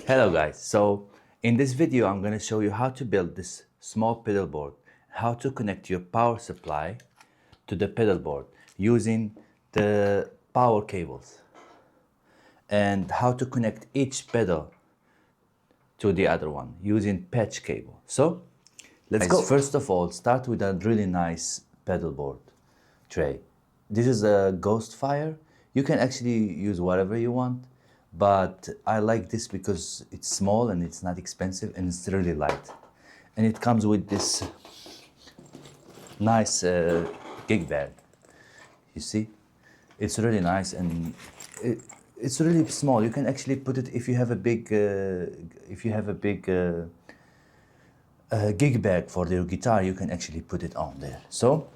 Hello guys, so in this video I'm going to show you how to build this small pedal board, how to connect your power supply to the pedal board using the power cables, and how to connect each pedal to the other one using patch cable. So let's go. First of all, start with a really nice pedal board tray. This is a Ghost Fire. You can actually use whatever you want, but I like this because it's small and it's not expensive and it's really light. And it comes with this nice gig bag. You see, it's really nice and it's really small. You can actually put it if you have a big gig bag for your guitar. You can actually put it on there. So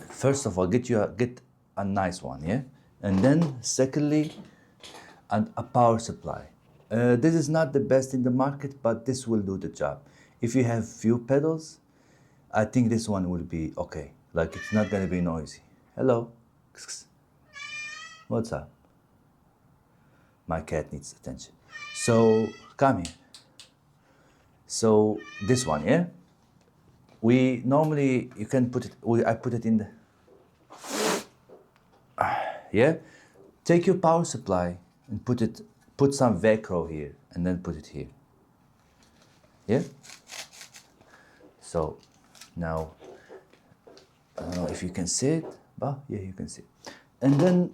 first of all, get a nice one, yeah, and then secondly, a power supply. This is not the best in the market, but this will do the job. If you have few pedals, I think this one will be okay. Like, it's not gonna be noisy. Hello. What's up? My cat needs attention. So come here. So this one, yeah. We normally, you can put it. I put it in the. Yeah. Take your power supply and put some Velcro here, and then put it here. Yeah. So now, I don't know if you can see it, but yeah, you can see it. And then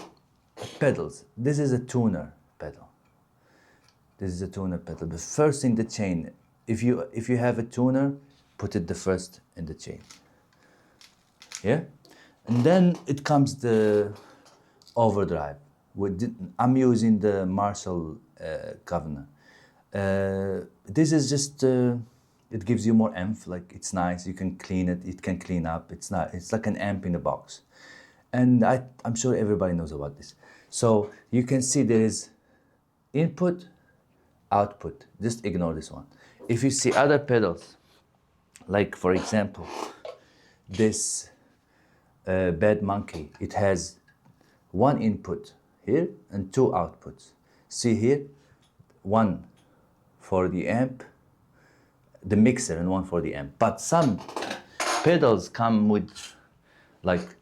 pedals. This is a tuner pedal. This is a tuner pedal. The first in the chain. If you have a tuner, put it the first in the chain. Yeah. And then it comes the overdrive. I'm using the Marshall Governor. This is just it gives you more amp. Like, it's nice. You can clean it. It can clean up. It's like an amp in a box. And I'm sure everybody knows about this. So you can see there is input, output. Just ignore this one. If you see other pedals, like for example, this Bad Monkey, it has one input here and two outputs. See here, one for the amp, the mixer, and one for the amp. But some pedals come with like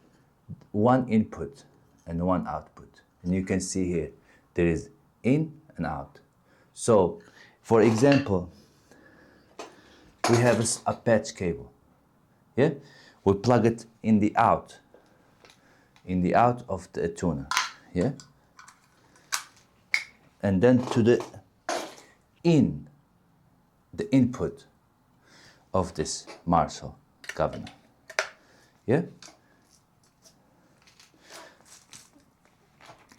one input and one output. And you can see here, there is in and out. So, for example, we have a patch cable. Yeah, we plug it in the out of the tuner. Yeah, and then to the input of this Marshall Governor. Yeah,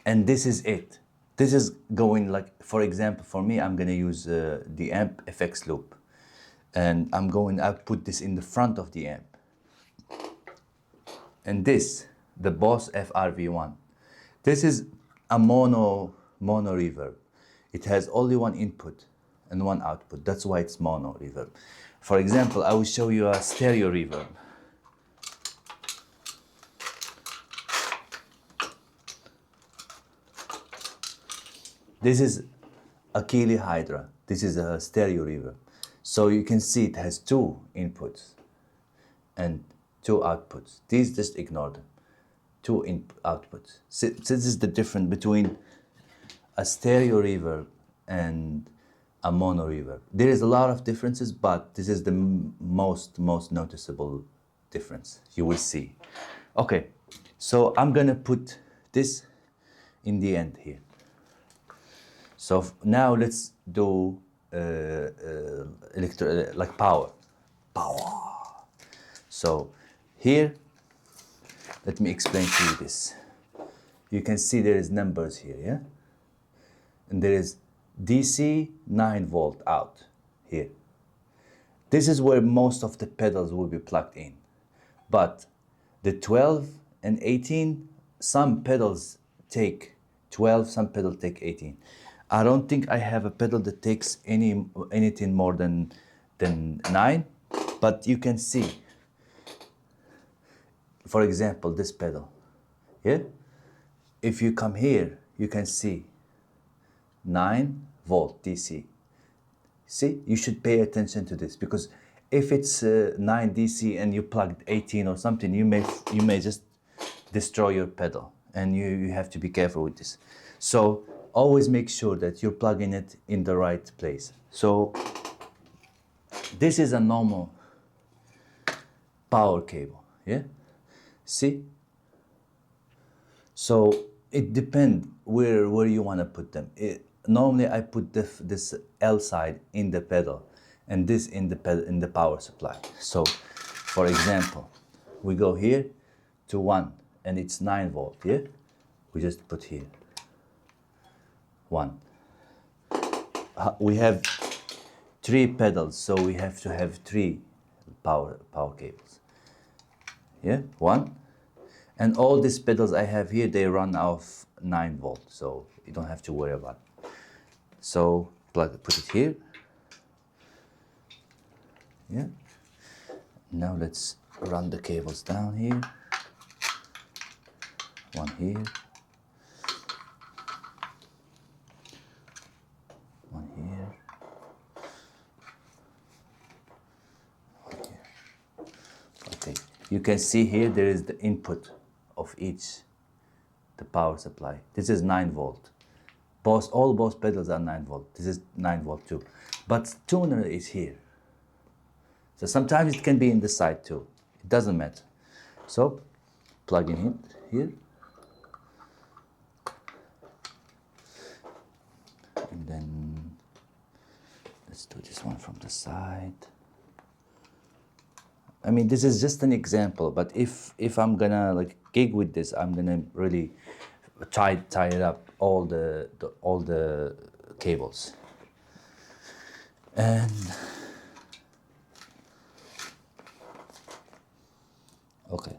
and this is it. This is going, like, for example, for me, I'm gonna use the amp FX loop, and I'll put this in the front of the amp. And this, the Boss FRV1, this is a mono reverb. It has only one input and one output. That's why it's mono reverb. For example, I will show you a stereo reverb. This is a Keeley Hydra. This is a stereo reverb. So you can see it has two inputs and two outputs. These, just ignore them. Two outputs. So this is the difference between a stereo reverb and a mono reverb. There is a lot of differences, but this is the most noticeable difference you will see. Okay, so I'm gonna put this in the end here. So now let's do like power. So here, let me explain to you this. You can see there is numbers here, yeah? And there is DC 9 volt out here. This is where most of the pedals will be plugged in. But the 12 and 18, some pedals take 12, some pedals take 18. I don't think I have a pedal that takes anything more than 9, but you can see, for example, this pedal, yeah? If you come here, you can see 9 volt DC. See, you should pay attention to this, because if it's 9 DC and you plugged 18 or something, you may just destroy your pedal, and you have to be careful with this. So always make sure that you're plugging it in the right place. So this is a normal power cable, yeah? See? So it depends where you want to put them. Normally I put this L side in the pedal and this in the power supply. So for example, we go here to 1 and it's 9 volt, yeah? We just put here 1. We have 3 pedals, so we have to have 3 power cables. Yeah, 1. And all these pedals I have here, they run off 9 volt, so you don't have to worry about it. So put it here. Yeah. Now let's run the cables down here. 1 here. 1 here. 1 here. Okay. You can see here there is the input of each, the power supply. This is 9 volt. All both pedals are 9 volt. This is 9 volt too. But tuner is here. So sometimes it can be in the side too. It doesn't matter. So plug in it here. And then let's do this one from the side. I mean, this is just an example, but if I'm gonna like gig with this, I'm gonna really tie it up all the cables. And okay.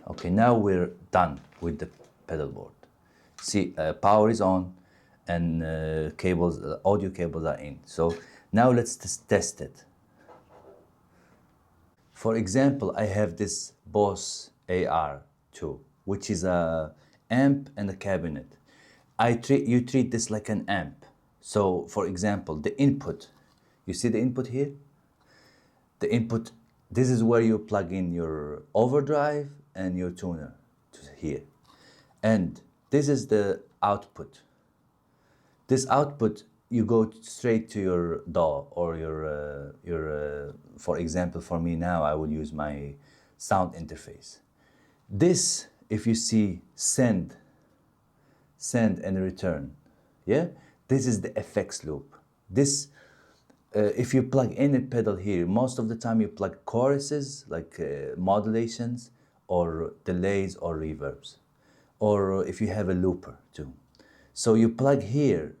Okay, now we're done with the pedal board. See, power is on and audio cables are in. So now let's just test it. For example, I have this Boss AR2, which is a amp and a cabinet. You treat this like an amp. So for example, the input, you see the input here? The input, this is where you plug in your overdrive and your tuner to here. And this is the output. This output, you go straight to your DAW or your for example, for me now, I will use my sound interface. This, if you see send and return, yeah? This is the effects loop. This, if you plug any pedal here, most of the time you plug choruses, like modulations, or delays or reverbs, or if you have a looper too. So you plug here,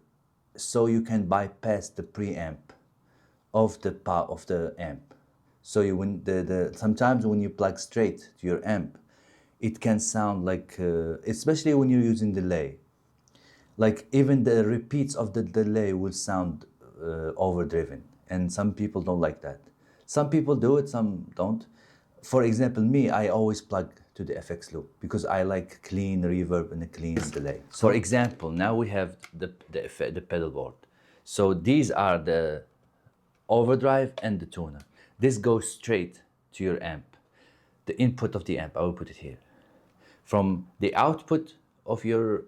so you can bypass the preamp of the amp. So sometimes when you plug straight to your amp, it can sound like, especially when you're using delay, like even the repeats of the delay will sound overdriven, and some people don't like that. Some people do it, some don't. For example, me, I always plug to the FX loop because I like clean reverb and a clean delay. So for example, now we have the pedal board. So these are the overdrive and the tuner. This goes straight to your amp. The input of the amp, I will put it here. From the output of your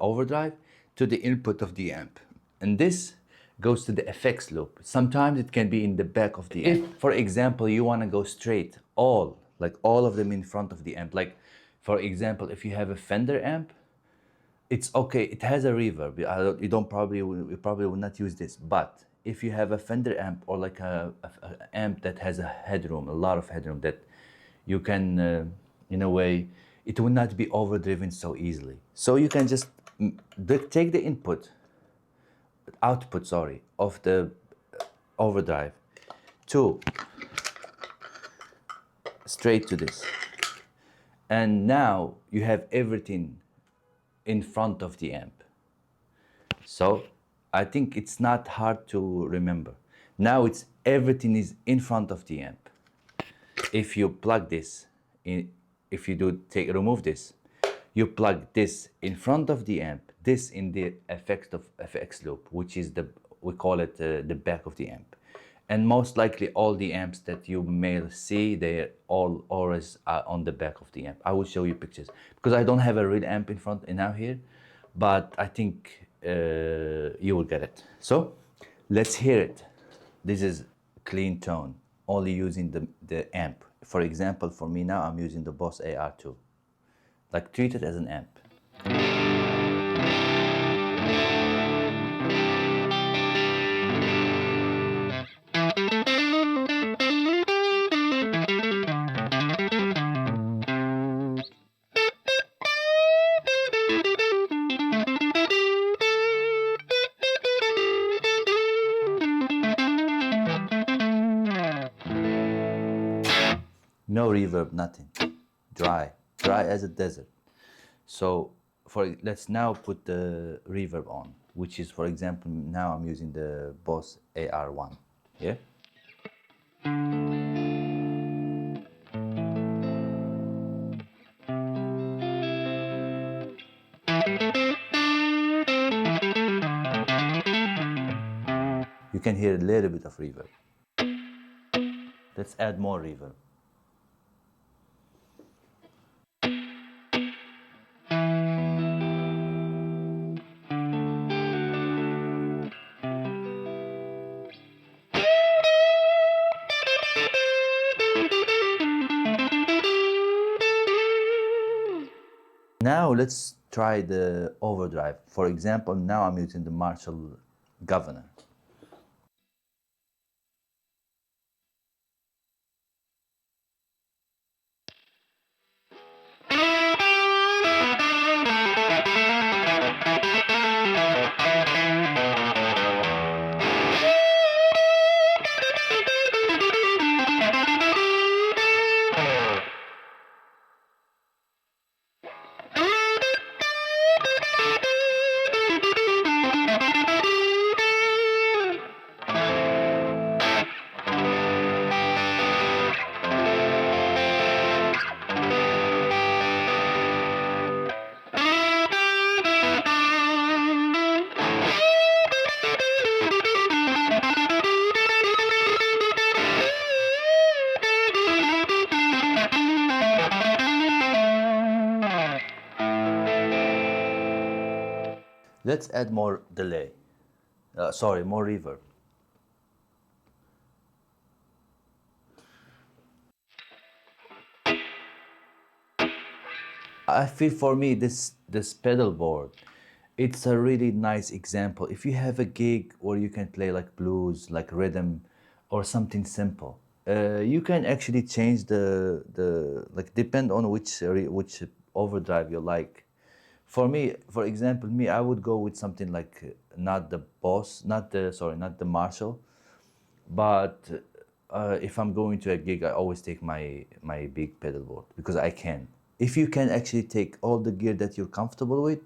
overdrive to the input of the amp. And this goes to the effects loop. Sometimes it can be in the back of the amp. If, for example, you want to go straight, all of them in front of the amp. Like, for example, if you have a Fender amp, it's okay, it has a reverb. You probably will not use this. But if you have a Fender amp or like a amp that has a headroom, a lot of headroom, that you can, in a way, it will not be overdriven so easily. So you can just take the output of the overdrive straight to this. And now you have everything in front of the amp. So I think it's not hard to remember. Now everything is in front of the amp. If you plug this in, if you remove this, You plug this in front of the amp, this in the FX loop, which is we call it the back of the amp. And most likely all the amps that you may see, they're all always on the back of the amp. I will show you pictures because I don't have a real amp in front now here, but I think you will get it. So let's hear it. This is clean tone, only using the amp. For example, for me now, I'm using the Boss AR2. Like, treat it as an amp. No reverb, nothing. Dry as a desert. So let's now put the reverb on, which is, for example, now I'm using the Boss AR1. Yeah. You can hear a little bit of reverb. Let's add more reverb. Now let's try the overdrive. For example, now I'm using the Marshall Governor. Let's add more delay. More reverb. I feel for me this Pedalboard, it's a really nice example. If you have a gig where you can play like blues, like rhythm, or something simple, you can actually change the like, depend on which overdrive you like. For me, for example, I would go with something like not the Boss, not the Marshall, but if I'm going to a gig, I always take my big pedalboard because I can. If you can actually take all the gear that you're comfortable with,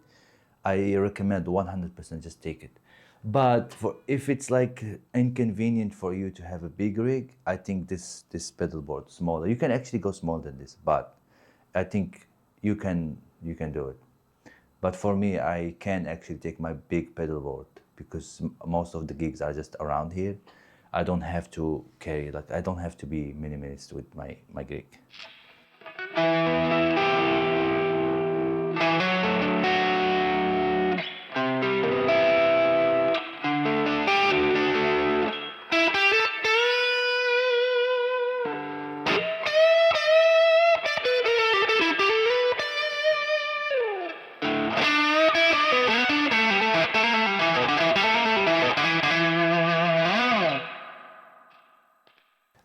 I recommend 100% just take it. But if it's like inconvenient for you to have a big rig, I think this pedalboard smaller. You can actually go smaller than this, but I think you can do it. But for me, I can actually take my big pedalboard because most of the gigs are just around here. I don't have to carry, like, I don't have to be minimalist with my gig.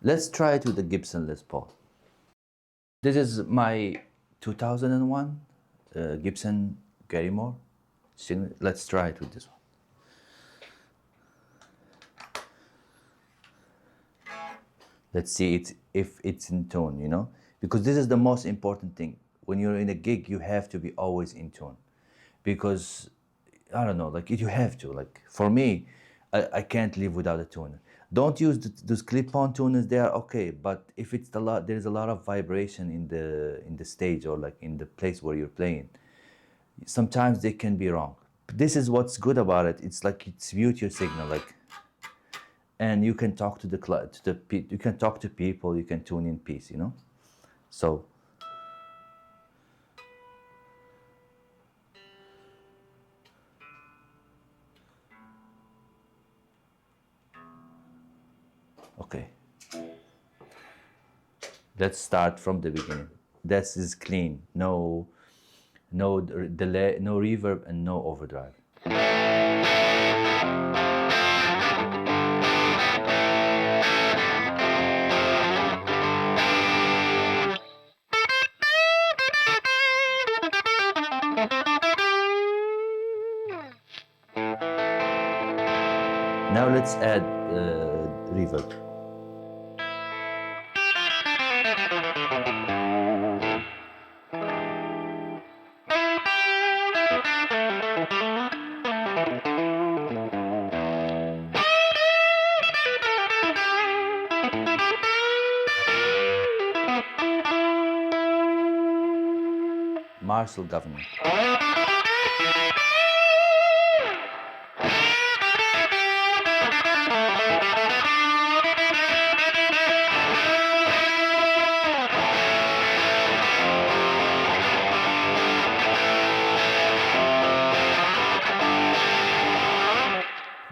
Let's try it with the Gibson Les Paul. This is my 2001 Gibson Garrymore. Let's try it with this one. Let's see if it's in tune, you know? Because this is the most important thing. When you're in a gig, you have to be always in tune. Because, I don't know, like, you have to. Like, for me, I can't live without a tuner. Don't use those clip-on tuners. They are okay, but if it's there's a lot of vibration in the stage or like in the place where you're playing, sometimes they can be wrong. This is what's good about it. It's like it's mute your signal, like, and you can talk to the you can talk to people, you can tune in peace, you know. So okay, let's start from the beginning. This is clean, no delay, no reverb, and no overdrive. Now let's add reverb. Marshall government.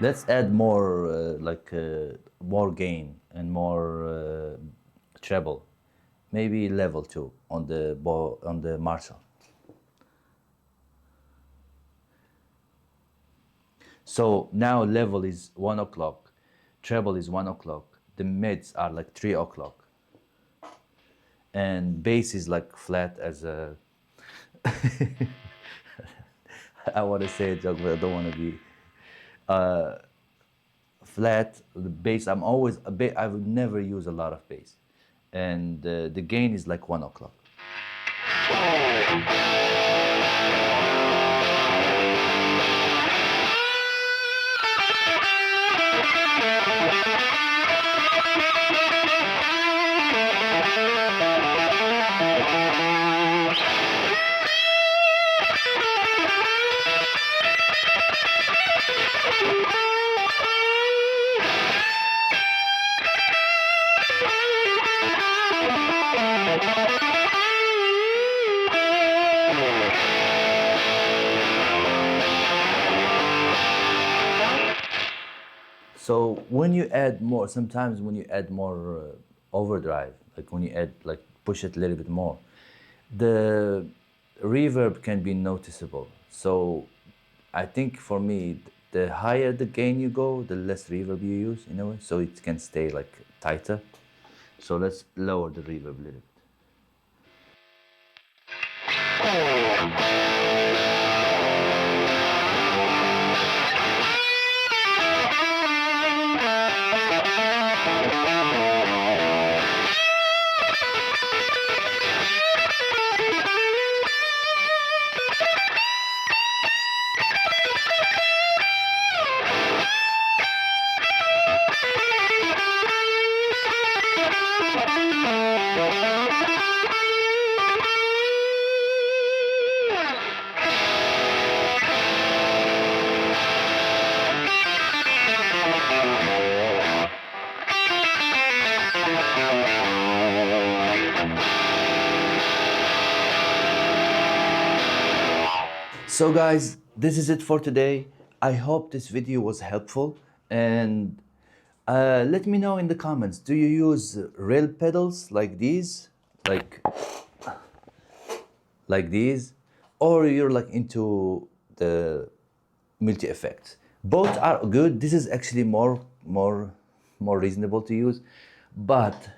Let's add more more gain and more treble, maybe level 2 on the Marshall. So now level is 1 o'clock, treble is 1 o'clock, the mids are like 3 o'clock, and bass is like flat as a I want to say a joke, but I don't want to be flat. The bass, I'm always I would never use a lot of bass, and the gain is like 1 o'clock. So when you add more, sometimes when you add more overdrive, like when you add, like push it a little bit more, the reverb can be noticeable. So I think for me, the higher the gain you go, the less reverb you use in a way, so it can stay like tighter. So let's lower the reverb a little bit. So guys, this is it for today. I hope this video was helpful, and let me know in the comments, do you use real pedals like these, like these, or you're like into the multi effects? Both are good. This is actually more reasonable to use, but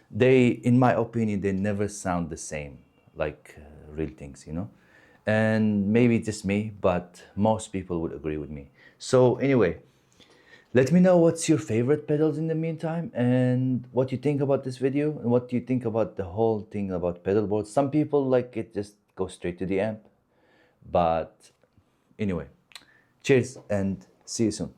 they, in my opinion, they never sound the same like real things, you know. And maybe just me, but most people would agree with me. So anyway, let me know what's your favorite pedals in the meantime, and what you think about this video, and what you think about the whole thing about pedal boards. Some people like it just go straight to the amp, but anyway, cheers and see you soon.